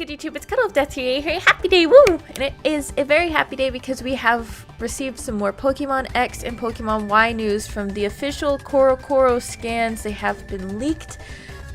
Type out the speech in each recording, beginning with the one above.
good YouTube? It's cuddleofdeath here. Hey, happy day, woo! And it is a very happy day because we have received some more Pokemon X and Pokemon Y news from the official Korokoro scans. They have been leaked,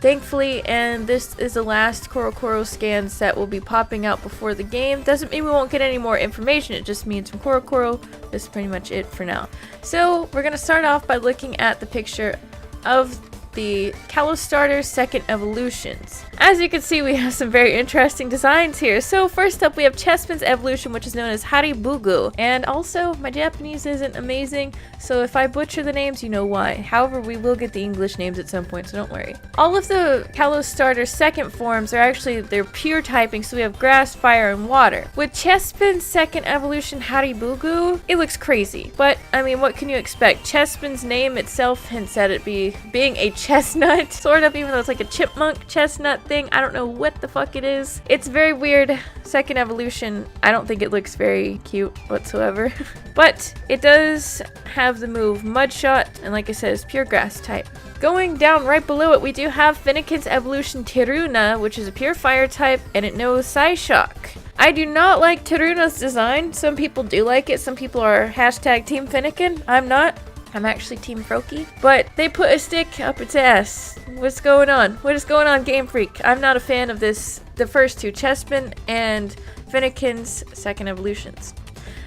thankfully, and this is the last Korokoro scans that will be popping out before the game. Doesn't mean we won't get any more information, it just means from Korokoro, this is pretty much it for now. So, we're going to start off by looking at the picture of the KALOS starter's second evolutions. As you can see, we have some very interesting designs here. So first up, we have Chespin's evolution, which is known as Haribugu. And also, my Japanese isn't amazing, so if I butcher the names, you know why. However, we will get the English names at some point, so don't worry. All of the KALOS starter's second forms are actually their pure typing, so we have grass, fire, and water. With Chespin's second evolution, Haribugu, it looks crazy. But, I mean, what can you expect? Chespin's name itself hints at it being a chestnut, sort of, even though it's like a chipmunk chestnut thing. I don't know what the fuck it is. It's very weird. Second evolution, I don't think it looks very cute whatsoever. But it does have the move Mudshot, and like I said, it's pure grass type. Going down right below it, we do have Finnegan's evolution Tiruna, which is a pure fire type, and it knows Psyshock. I do not like Tiruna's design. Some people do like it. Some people are hashtag Team Finnegan. I'm not. I'm actually Team Froakie. But they put a stick up its ass. What's going on? What is going on, Game Freak? I'm not a fan of this, the first two, Chespin and Finnegan's second evolutions.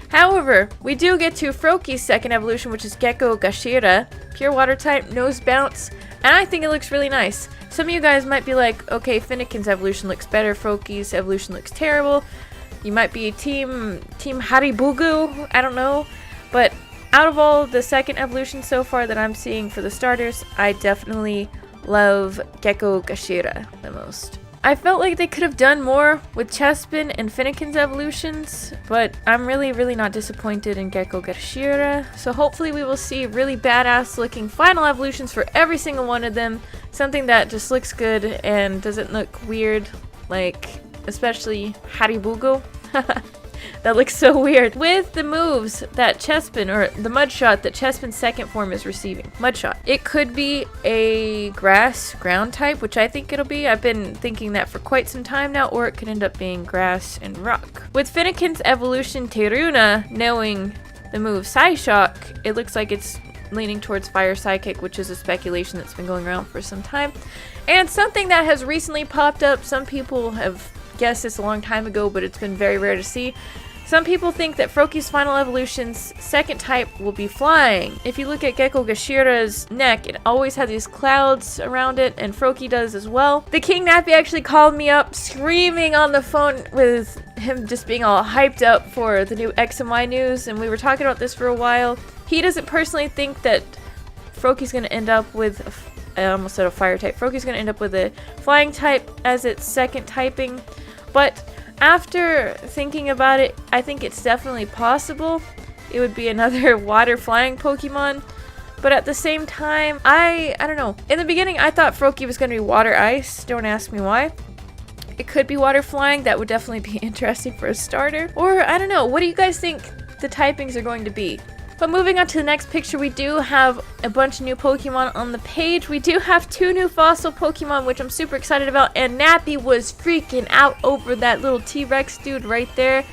However, we do get to Froakie's second evolution, which is Gecko Gashira, pure water type, nose bounce, and I think it looks really nice. Some of you guys might be like, okay, Finnegan's evolution looks better, Froakie's evolution looks terrible. You might be Team Haribugu, I don't know, but out of all the second evolutions so far that I'm seeing for the starters, I definitely love Gecko Gashira the most. I felt like they could have done more with Chespin and Finnegan's evolutions, but I'm really not disappointed in Gecko Gashira. So hopefully we will see really badass looking final evolutions for every single one of them. Something that just looks good and doesn't look weird, like especially Haribugu. That looks so weird. With the moves that Chespin, or the Mudshot that Chespin's second form is receiving. Mudshot. It could be a grass ground type, which I think it'll be. I've been thinking that for quite some time now, or it could end up being grass and rock. With Finnegan's evolution Tiruna knowing the move Psyshock, it looks like it's leaning towards Fire Psychic, which is a speculation that's been going around for some time. And something that has recently popped up, some people have guessed this a long time ago, but it's been very rare to see. Some people think that Froakie's final evolution's second type will be flying. If you look at Gecko Gashira's neck, it always had these clouds around it, and Froakie does as well. The King Nappy actually called me up screaming on the phone with him just being all hyped up for the new X and Y news, and we were talking about this for a while. He doesn't personally think that Froakie's going to end up with, I almost said a fire type, Froakie's going to end up with a flying type as its second typing, but after thinking about it, I think it's definitely possible. It would be another water flying Pokemon. But at the same time, I don't know. In the beginning, I thought Froakie was going to be water ice. Don't ask me why. It could be water flying. That would definitely be interesting for a starter. Or, I don't know. What do you guys think the typings are going to be? But moving on to the next picture, we do have a bunch of new Pokemon on the page. We do have 2 new fossil Pokemon, which I'm super excited about. And Nappy was freaking out over that little T-Rex dude right there,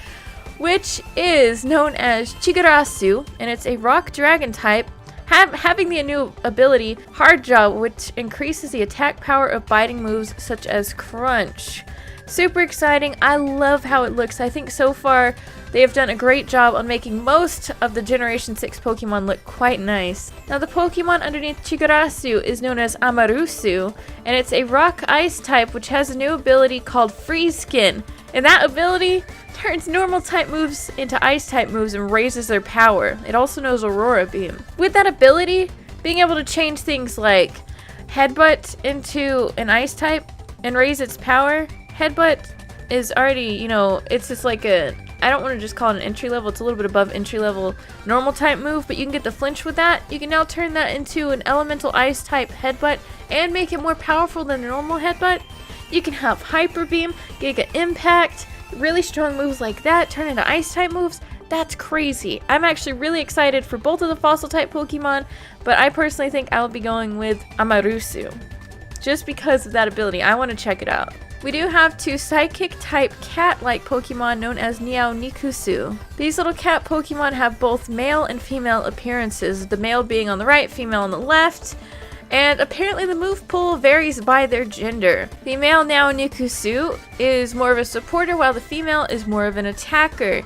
which is known as Chigarasu, and it's a rock dragon type. Having the new ability, Hard Jaw, which increases the attack power of biting moves such as Crunch. Super exciting. I love how it looks. I think so far they have done a great job on making most of the Generation 6 Pokemon look quite nice. Now the Pokemon underneath Chigarasu is known as Amarusu, and it's a rock ice type which has a new ability called Freeze Skin. And that ability turns normal type moves into ice type moves and raises their power. It also knows Aurora Beam. With that ability, being able to change things like Headbutt into an ice type and raise its power, Headbutt is already, you know, it's just like a, I don't want to just call it an entry level, it's a little bit above entry level normal type move, but you can get the flinch with that. You can now turn that into an elemental ice type Headbutt and make it more powerful than a normal Headbutt. You can have Hyper Beam, Giga Impact, really strong moves like that turn into ice type moves. That's crazy. I'm actually really excited for both of the fossil type Pokemon, but I personally think I'll be going with Amarusu just because of that ability. I want to check it out. we do have 2 psychic type cat-like Pokemon known as Nikusu. These little cat Pokemon have both male and female appearances, the male being on the right, female on the left. And apparently the move pool varies by their gender. The male Nikusu is more of a supporter while the female is more of an attacker.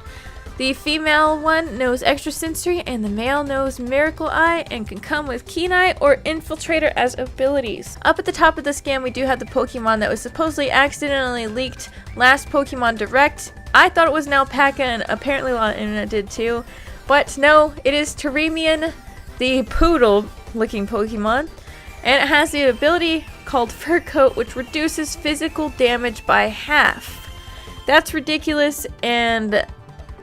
The female one knows Extra Sensory and the male knows Miracle Eye and can come with Keen Eye or Infiltrator as abilities. Up at the top of the scan we do have the Pokemon that was supposedly accidentally leaked last Pokemon Direct. I thought it was an alpaca and apparently a lot of the internet did too. But no, it is Teremian, the poodle looking Pokemon. And it has the ability called Fur Coat, which reduces physical damage by half. That's ridiculous, and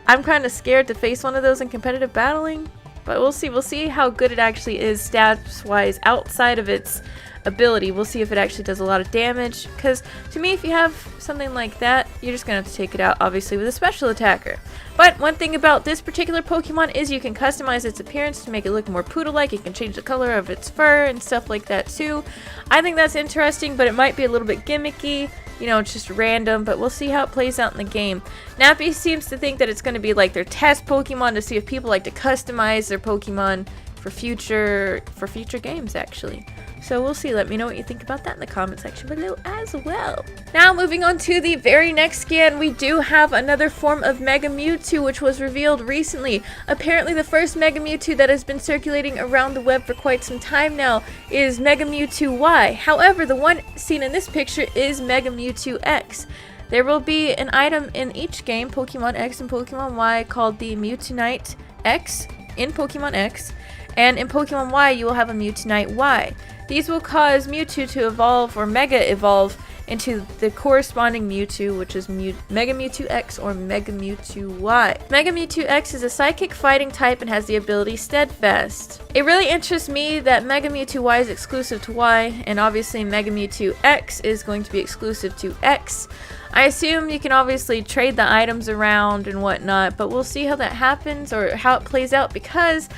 I'm kind of scared to face one of those in competitive battling. But we'll see. We'll see how good it actually is stats-wise outside of its ability. We'll see if it actually does a lot of damage. Because to me, if you have something like that, you're just going to have to take it out, obviously, with a special attacker. But one thing about this particular Pokemon is you can customize its appearance to make it look more poodle-like. You can change the color of its fur and stuff like that too. I think that's interesting, but it might be a little bit gimmicky. You know, it's just random, but we'll see how it plays out in the game. Nappy seems to think that it's going to be like their test Pokemon to see if people like to customize their Pokemon for future games, actually. So we'll see. Let me know what you think about that in the comment section below as well. Now, moving on to the very next scan, we do have another form of Mega Mewtwo, which was revealed recently. Apparently, the first Mega Mewtwo that has been circulating around the web for quite some time now is Mega Mewtwo Y. However, the one seen in this picture is Mega Mewtwo X. There will be an item in each game, Pokemon X and Pokemon Y, called the Mewtwonite X in Pokemon X. And in Pokemon Y, you will have a Mewtwonite Y. These will cause Mewtwo to evolve or Mega Evolve into the corresponding Mewtwo, which is Mega Mewtwo X or Mega Mewtwo Y. Mega Mewtwo X is a psychic fighting type and has the ability Steadfast. It really interests me that Mega Mewtwo Y is exclusive to Y, and obviously Mega Mewtwo X is going to be exclusive to X. I assume you can obviously trade the items around and whatnot, but we'll see how that happens or how it plays out, because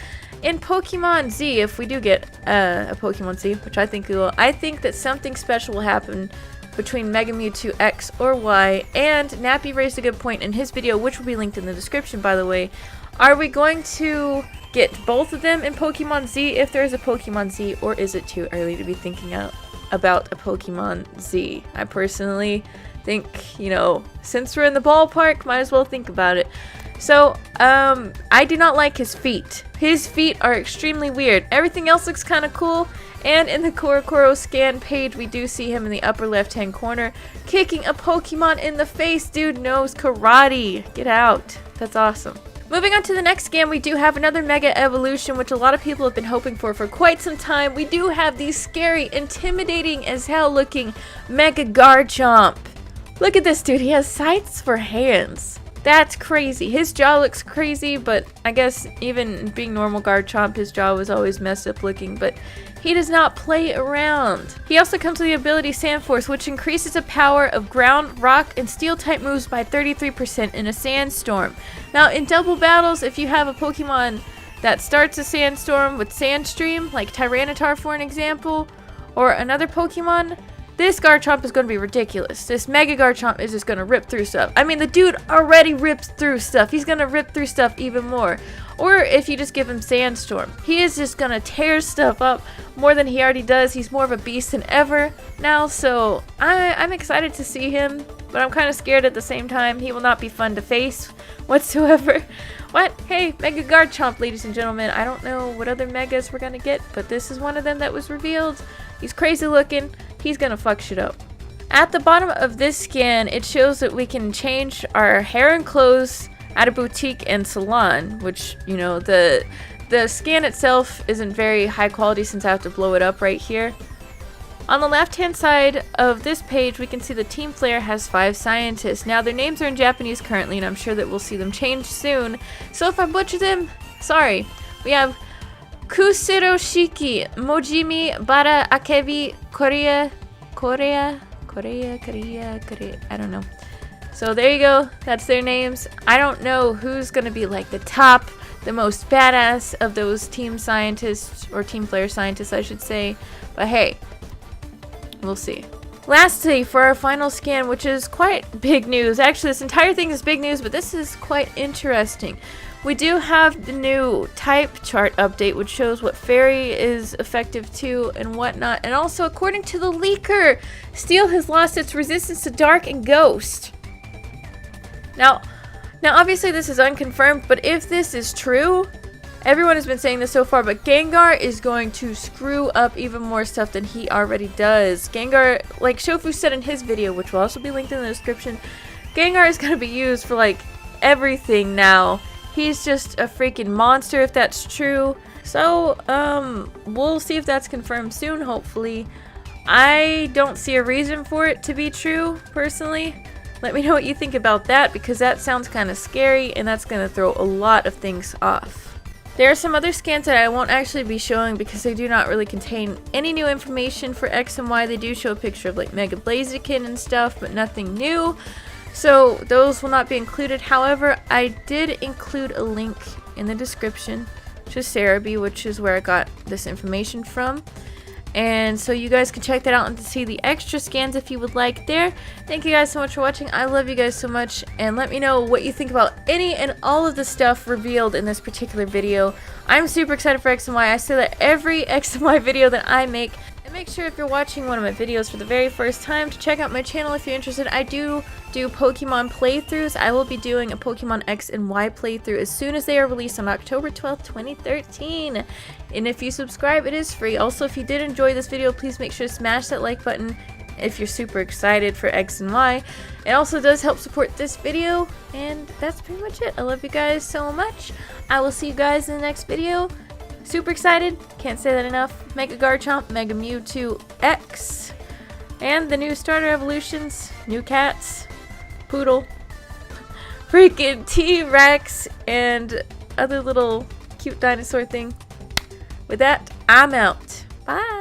in Pokemon Z, if we do get a Pokemon Z, which I think we will, I think that something special will happen between Mega Mewtwo X or Y. And Nappy raised a good point in his video, which will be linked in the description, by the way. Are we going to get both of them in Pokemon Z if there is a Pokemon Z, or is it too early to be thinking about a Pokemon Z? I personally think, you know, since we're in the ballpark, might as well think about it. So, I do not like his feet. His feet are extremely weird. Everything else looks kind of cool. And in the Korokoro scan page, we do see him in the upper left-hand corner kicking a Pokemon in the face. Dude knows karate. Get out. That's awesome. Moving on to the next scan, we do have another Mega Evolution, which a lot of people have been hoping for quite some time. We do have the scary, intimidating as hell looking Mega Garchomp. Look at this dude. He has sights for hands. That's crazy. His jaw looks crazy, but I guess even being normal Garchomp, his jaw was always messed up looking, but he does not play around. He also comes with the ability Sand Force, which increases the power of ground, rock, and steel type moves by 33% in a sandstorm. Now, in double battles, if you have a Pokemon that starts a sandstorm with Sandstream, like Tyranitar for an example, or another Pokemon, this Garchomp is going to be ridiculous. This Mega Garchomp is just going to rip through stuff. I mean, the dude already rips through stuff. He's going to rip through stuff even more. Or if you just give him Sandstorm, he is just going to tear stuff up more than he already does. He's more of a beast than ever now, so I'm excited to see him, but I'm kind of scared at the same time. He will not be fun to face whatsoever. What? Hey, Mega Garchomp, ladies and gentlemen. I don't know what other Megas we're going to get, but this is one of them that was revealed. He's crazy looking. He's going to fuck shit up. At the bottom of this scan, it shows that we can change our hair and clothes at a boutique and salon, which, you know, the scan itself isn't very high quality since I have to blow it up right here. On the left-hand side of this page, we can see the Team Flare has 5 scientists. Now, their names are in Japanese currently, and I'm sure that we'll see them change soon. So if I butcher them, sorry. We have Kuseroshiki, Mojimi, Bara, Akebi, Korea, I don't know. So there you go, that's their names. I don't know who's gonna be like the top, the most badass of those team scientists, or Team Flare scientists I should say, but hey, we'll see. Lastly, for our final scan, which is quite big news. Actually, this entire thing is big news, but this is quite interesting. We do have the new type chart update, which shows what fairy is effective to and whatnot. And also, according to the leaker, steel has lost its resistance to dark and ghost. Now obviously this is unconfirmed, but if this is true, everyone has been saying this so far, but Gengar is going to screw up even more stuff than he already does. Gengar, like Shofu said in his video, which will also be linked in the description, Gengar is going to be used for like everything now. He's just a freaking monster if that's true. So, we'll see if that's confirmed soon, hopefully. I don't see a reason for it to be true, personally. Let me know what you think about that, because that sounds kind of scary, and that's going to throw a lot of things off. There are some other scans that I won't actually be showing because they do not really contain any new information for X and Y. They do show a picture of like Mega Blaziken and stuff, but nothing new. So those will not be included. However, I did include a link in the description to Serebii, which is where I got this information from. And so you guys can check that out and see the extra scans if you would like there. Thank you guys so much for watching. I love you guys so much. And let me know what you think about any and all of the stuff revealed in this particular video. I'm super excited for X and Y. I say that every X and Y video that I make. And make sure if you're watching one of my videos for the very first time to check out my channel if you're interested. I do Pokemon playthroughs. I will be doing a Pokemon X and Y playthrough as soon as they are released on October 12th, 2013. And if you subscribe, it is free. Also, if you did enjoy this video, please make sure to smash that like button if you're super excited for X and Y. It also does help support this video. And that's pretty much it. I love you guys so much. I will see you guys in the next video. Super excited. Can't say that enough. Mega Garchomp, Mega Mewtwo X. And the new starter evolutions. New cats. Poodle. Freaking T-Rex. And other little cute dinosaur thing. With that, I'm out. Bye.